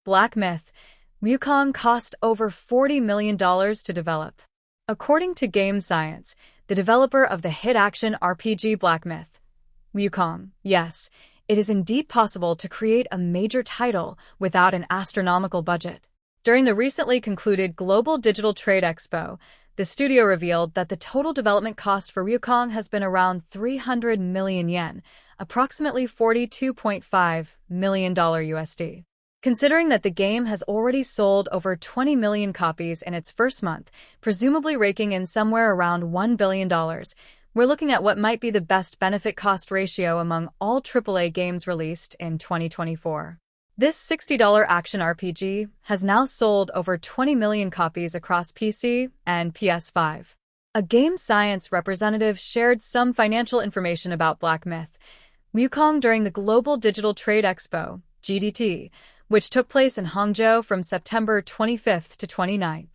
Black Myth, Wukong cost over $40 million to develop. According to Game Science, the developer of the hit action RPG Black Myth, Wukong, yes, it is indeed possible to create a major title without an astronomical budget. During the recently concluded Global Digital Trade Expo, the studio revealed that the total development cost for Wukong has been around 300 million yen, approximately $42.5 million USD. Considering that the game has already sold over 20 million copies in its first month, presumably raking in somewhere around $1 billion, we're looking at what might be the best benefit-cost ratio among all AAA games released in 2024. This $60 action RPG has now sold over 20 million copies across PC and PS5. A Game Science representative shared some financial information about Black Myth, Wukong during the Global Digital Trade Expo, GDTE, which took place in Hangzhou from September 25th to 29th.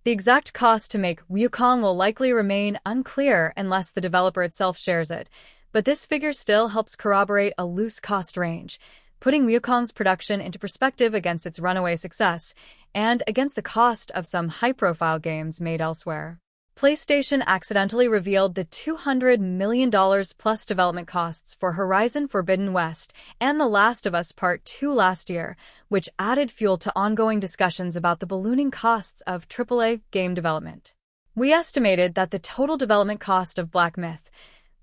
The exact cost to make Wukong will likely remain unclear unless the developer itself shares it, but this figure still helps corroborate a loose cost range, putting Wukong's production into perspective against its runaway success and against the cost of some high-profile games made elsewhere. PlayStation accidentally revealed the $200 million plus development costs for Horizon Forbidden West and The Last of Us Part 2 last year, which added fuel to ongoing discussions about the ballooning costs of AAA game development. We estimated that the total development cost of Black Myth,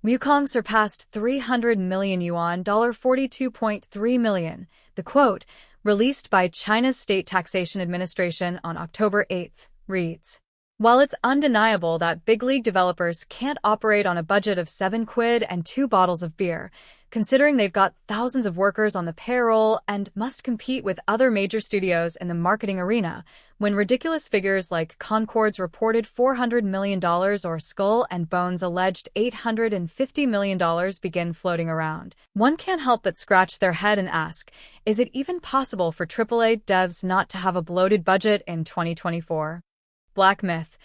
Wukong surpassed 300 million yuan, $42.3 million, the quote, released by China's State Taxation Administration on October 8th, reads. While it's undeniable that big league developers can't operate on a budget of 7 quid and 2 bottles of beer, considering they've got thousands of workers on the payroll and must compete with other major studios in the marketing arena, when ridiculous figures like Concord's reported $400 million or Skull and Bones' alleged $850 million begin floating around, one can't help but scratch their head and ask, is it even possible for AAA devs not to have a bloated budget in 2024? Black Myth,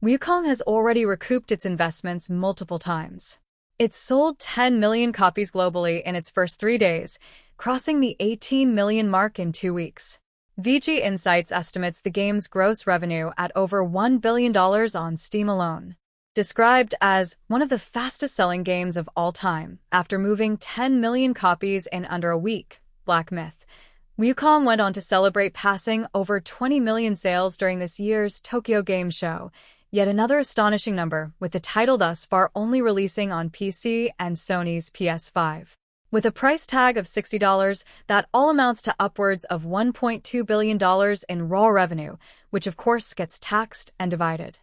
Wukong has already recouped its investments multiple times. It sold 10 million copies globally in its first 3 days, crossing the 18 million mark in 2 weeks. VG Insights estimates the game's gross revenue at over $1 billion on Steam alone. Described as one of the fastest-selling games of all time, after moving 10 million copies in under a week, Black Myth, Wukong went on to celebrate passing over 20 million sales during this year's Tokyo Game Show, yet another astonishing number, with the title thus far only releasing on PC and Sony's PS5. With a price tag of $60, that all amounts to upwards of $1.2 billion in raw revenue, which of course gets taxed and divided.